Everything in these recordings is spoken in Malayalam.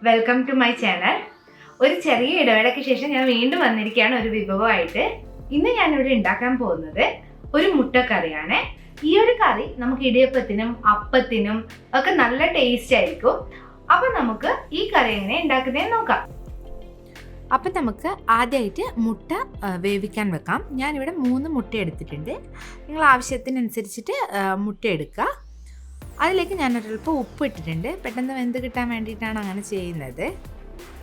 Welcome to my channel. ഒരു ചെറിയ ഇടവേളയ്ക്ക് ശേഷം ഞാൻ വീണ്ടും വന്നിരിക്കുകയാണ് ഒരു വിഭവമായിട്ട്. ഇന്ന് ഞാനിവിടെ ഉണ്ടാക്കാൻ പോകുന്നത് ഒരു മുട്ടക്കറിയാണ്. ഈ ഒരു കറി നമുക്ക് ഇടിയപ്പത്തിനും അപ്പത്തിനും ഒക്കെ നല്ല ടേസ്റ്റ് ആയിരിക്കും. അപ്പം നമുക്ക് ഈ കറി എങ്ങനെ ഉണ്ടാക്കുന്നതെന്ന് നോക്കാം. അപ്പം നമുക്ക് ആദ്യമായിട്ട് മുട്ട വേവിക്കാൻ വെക്കാം. ഞാനിവിടെ 3 മുട്ട എടുത്തിട്ടുണ്ട്. നിങ്ങൾ ആവശ്യത്തിനനുസരിച്ചിട്ട് മുട്ട എടുക്കുക. അതിലേക്ക് ഞാനൊരൽപ്പം ഉപ്പ് ഇട്ടിട്ടുണ്ട്. പെട്ടെന്ന് വെന്ത് കിട്ടാൻ വേണ്ടിയിട്ടാണ് അങ്ങനെ ചെയ്യുന്നത്.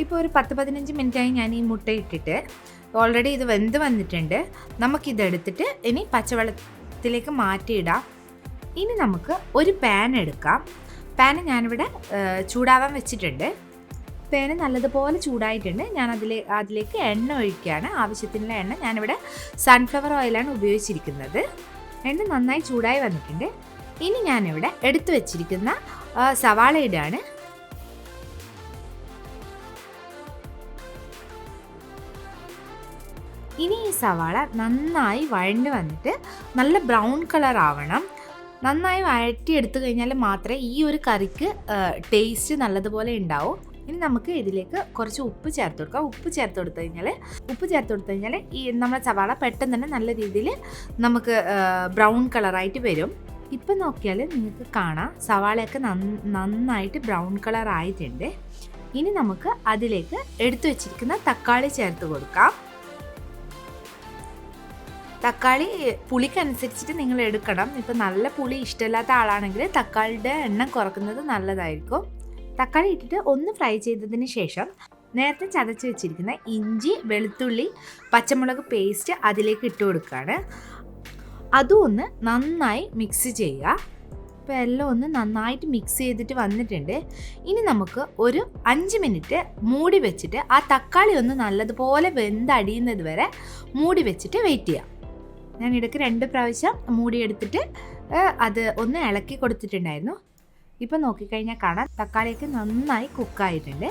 ഇപ്പോൾ ഒരു 10-15 മിനിറ്റായി ഞാൻ ഈ മുട്ട ഇട്ടിട്ട് ഓൾറെഡി ഇത് വെന്ത് വന്നിട്ടുണ്ട്. നമുക്കിതെടുത്തിട്ട് ഇനി പച്ചവെള്ളത്തിലേക്ക് മാറ്റിയിടാം. ഇനി നമുക്ക് ഒരു പാൻ എടുക്കാം. പാൻ ഞാനിവിടെ ചൂടാവാൻ വെച്ചിട്ടുണ്ട്. പാന് നല്ലതുപോലെ ചൂടായിട്ടുണ്ട്. ഞാൻ അതിലേക്ക് എണ്ണ ഒഴിക്കുകയാണ്. ആവശ്യത്തിനുള്ള എണ്ണ ഞാനിവിടെ സൺഫ്ലവർ ഓയിലാണ് ഉപയോഗിച്ചിരിക്കുന്നത്. എണ്ണ നന്നായി ചൂടായി വന്നിട്ടുണ്ട്. ഇനി ഞാനിവിടെ എടുത്തു വെച്ചിരിക്കുന്ന സവാള ഇടാണ്. ഇനി ഈ സവാള നന്നായി വഴണ്ട് വന്നിട്ട് നല്ല ബ്രൗൺ കളർ ആവണം. നന്നായി വഴറ്റിയെടുത്തു കഴിഞ്ഞാൽ മാത്രമേ ഈ ഒരു കറിക്ക് ടേസ്റ്റ് നല്ലതുപോലെ ഉണ്ടാവും. ഇനി നമുക്ക് ഇതിലേക്ക് കുറച്ച് ഉപ്പ് ചേർത്ത് കൊടുക്കാം. ഉപ്പ് ചേർത്ത് കൊടുത്തു കഴിഞ്ഞാൽ ഈ നമ്മുടെ സവാള പെട്ടെന്ന് തന്നെ നല്ല രീതിയിൽ നമുക്ക് ബ്രൗൺ കളറായിട്ട് വരും. ഇപ്പം നോക്കിയാൽ നിങ്ങൾക്ക് കാണാം സവാളയൊക്കെ നന്നായിട്ട് ബ്രൗൺ കളർ ആയിട്ടുണ്ട്. ഇനി നമുക്ക് അതിലേക്ക് എടുത്തു വെച്ചിരിക്കുന്ന തക്കാളി ചേർത്ത് കൊടുക്കാം. തക്കാളി പുളിക്കനുസരിച്ചിട്ട് നിങ്ങൾ എടുക്കണം. ഇപ്പം നല്ല പുളി ഇഷ്ടമില്ലാത്ത ആളാണെങ്കിൽ തക്കാളിയുടെ എണ്ണം കുറക്കുന്നത് നല്ലതായിരിക്കും. തക്കാളി ഇട്ടിട്ട് ഒന്ന് ഫ്രൈ ചെയ്തതിന് ശേഷം നേരത്തെ ചതച്ച് വെച്ചിരിക്കുന്ന ഇഞ്ചി, വെളുത്തുള്ളി, പച്ചമുളക് പേസ്റ്റ് അതിലേക്ക് ഇട്ട് കൊടുക്കുകയാണ്. അതും ഒന്ന് നന്നായി മിക്സ് ചെയ്യുക. ഇപ്പോൾ എല്ലാം ഒന്ന് നന്നായിട്ട് മിക്സ് ചെയ്തിട്ട് വന്നിട്ടുണ്ട്. ഇനി നമുക്ക് ഒരു 5 മിനിറ്റ് മൂടി വെച്ചിട്ട് ആ തക്കാളി ഒന്ന് നല്ലതുപോലെ വെന്തടിയുന്നത് വരെ മൂടി വെച്ചിട്ട് വെയിറ്റ് ചെയ്യാം. ഞാൻ ഇടയ്ക്ക് 2 പ്രാവശ്യം മൂടിയെടുത്തിട്ട് അത് ഒന്ന് ഇളക്കി കൊടുത്തിട്ടുണ്ടായിരുന്നു. ഇപ്പം നോക്കിക്കഴിഞ്ഞാൽ കാണാം തക്കാളിയൊക്കെ നന്നായി കുക്കായിട്ടുണ്ട്.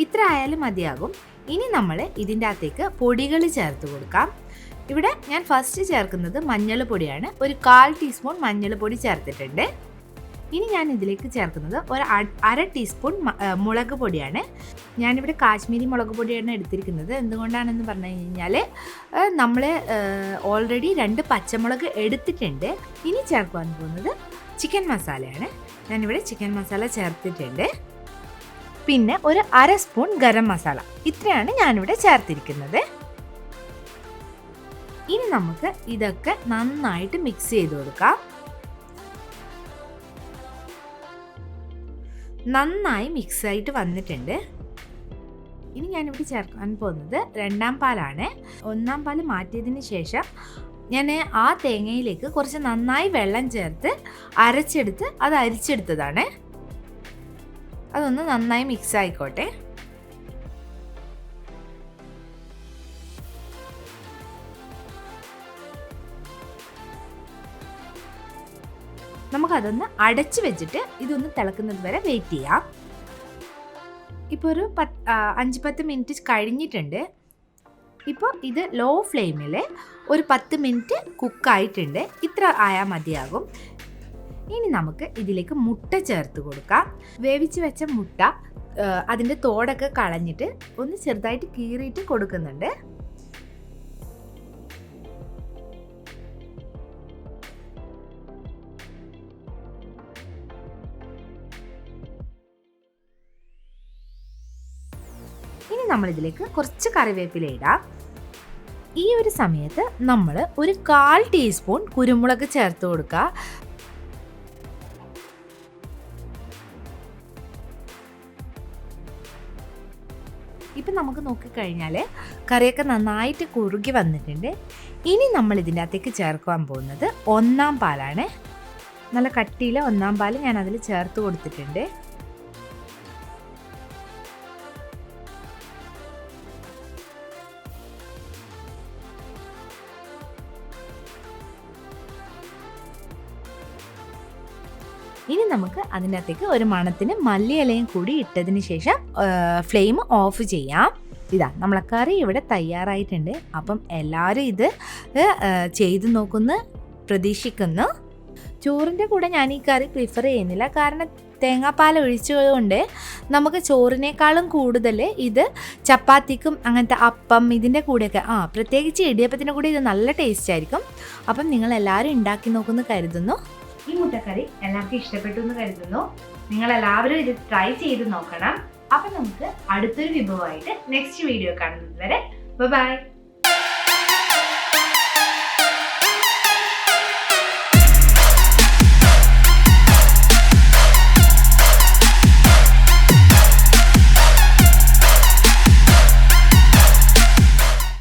ഇത്ര ആയാലും മതിയാകും. ഇനി നമ്മൾ ഇതിൻ്റെ അകത്തേക്ക് പൊടികൾ ചേർത്ത് കൊടുക്കാം. ഇവിടെ ഞാൻ ഫസ്റ്റ് ചേർക്കുന്നത് മഞ്ഞൾ പൊടിയാണ്. ഒരു 1/4 ടീസ്പൂൺ മഞ്ഞൾ പൊടി ചേർത്തിട്ടുണ്ട്. ഇനി ഞാൻ ഇതിലേക്ക് ചേർക്കുന്നത് ഒരു 1/2 ടീസ്പൂൺ മുളക് പൊടിയാണ്. ഞാനിവിടെ കാശ്മീരി മുളക് പൊടിയാണ് എടുത്തിരിക്കുന്നത്. എന്തുകൊണ്ടാണെന്ന് പറഞ്ഞു കഴിഞ്ഞാൽ നമ്മൾ ഓൾറെഡി 2 പച്ചമുളക് എടുത്തിട്ടുണ്ട്. ഇനി ചേർക്കാൻ പോകുന്നത് ചിക്കൻ മസാലയാണ്. ഞാനിവിടെ ചിക്കൻ മസാല ചേർത്തിട്ടുണ്ട്. പിന്നെ ഒരു 1/2 സ്പൂൺ ഗരം മസാല. ഇത്രയാണ് ഞാനിവിടെ ചേർത്തിരിക്കുന്നത്. ഇനി നമുക്ക് ഇതൊക്കെ നന്നായിട്ട് മിക്സ് ചെയ്ത് കൊടുക്കാം. നന്നായി മിക്സ് ആയിട്ട് വന്നിട്ടുണ്ട്. ഇനി ഞാനിവിടെ ചേർക്കാൻ പോകുന്നത് 2ാം പാലാണ്. 1ാം പാൽ മാറ്റിയതിന് ശേഷം ഞാൻ ആ തേങ്ങയിലേക്ക് കുറച്ച് നന്നായി വെള്ളം ചേർത്ത് അരച്ചെടുത്ത് അത് അരിച്ചെടുത്തതാണ്. അതൊന്ന് നന്നായി മിക്സ് ആയിക്കോട്ടെ. നമുക്കതൊന്ന് അടച്ചു വെച്ചിട്ട് ഇതൊന്ന് തിളക്കുന്നത് വരെ വെയിറ്റ് ചെയ്യാം. ഇപ്പോൾ ഒരു 5-10 മിനിറ്റ് കഴിഞ്ഞിട്ടുണ്ട്. ഇപ്പോൾ ഇത് ലോ ഫ്ലെയിമിൽ ഒരു 10 മിനിറ്റ് കുക്കായിട്ടുണ്ട്. ഇത്ര ആയാൽ മതിയാകും. ഇനി നമുക്ക് ഇതിലേക്ക് മുട്ട ചേർത്ത് കൊടുക്കാം. വേവിച്ച് വെച്ച മുട്ട അതിൻ്റെ തോടൊക്കെ കളഞ്ഞിട്ട് ഒന്ന് ചെറുതായിട്ട് കീറിയിട്ട് കൊടുക്കുന്നുണ്ട്. ഇനി നമ്മളിതിലേക്ക് കുറച്ച് കറിവേപ്പില ഇടാം. ഈ ഒരു സമയത്ത് നമ്മൾ ഒരു 1/4 ടീസ്പൂൺ കുരുമുളക് ചേർത്ത് കൊടുക്കുക. ഇപ്പം നമുക്ക് നോക്കിക്കഴിഞ്ഞാൽ കറിയൊക്കെ നന്നായിട്ട് കുറുകി വന്നിട്ടുണ്ട്. ഇനി നമ്മൾ ഇതിൻ്റെ അകത്തേക്ക് ചേർക്കാൻ പോകുന്നത് 1ാം പാലാണ്. നല്ല കട്ടിയിലെ 1ാം പാൽ ഞാൻ അതിൽ ചേർത്ത് കൊടുത്തിട്ടുണ്ട്. ഇനി നമുക്ക് അതിൻ്റെ അകത്തേക്ക് ഒരു മണത്തിന് മല്ലിയിലയും കൂടി ഇട്ടതിന് ശേഷം ഫ്ലെയിം ഓഫ് ചെയ്യാം. ഇതാ നമ്മളെ കറി ഇവിടെ തയ്യാറായിട്ടുണ്ട്. അപ്പം എല്ലാവരും ഇത് ചെയ്ത് നോക്കുമെന്ന് പ്രതീക്ഷിക്കുന്നു. ചോറിൻ്റെ കൂടെ ഞാൻ ഈ കറി പ്രിഫർ ചെയ്യുന്നില്ല. കാരണം തേങ്ങാപ്പാൽ ഒഴിച്ചതുകൊണ്ട് നമുക്ക് ചോറിനേക്കാളും കൂടുതൽ ഇത് ചപ്പാത്തിക്കും അങ്ങനത്തെ അപ്പം ഇതിൻ്റെ കൂടെയൊക്കെ പ്രത്യേകിച്ച് ഇടിയപ്പത്തിൻ്റെ കൂടെ ഇത് നല്ല ടേസ്റ്റ് ആയിരിക്കും. അപ്പം നിങ്ങളെല്ലാവരും ഉണ്ടാക്കി നോക്കുമെന്ന് കരുതുന്നു. ഈ മുട്ടക്കറി എല്ലാവർക്കും ഇഷ്ടപ്പെട്ടു എന്ന് കരുതുന്നു. നിങ്ങളെല്ലാവരും ഇത് ട്രൈ ചെയ്ത് നോക്കണം. അപ്പം നമുക്ക് അടുത്തൊരു വിഭവമായിട്ട് നെക്സ്റ്റ് വീഡിയോ കാണുന്നത് വരെ ബൈ.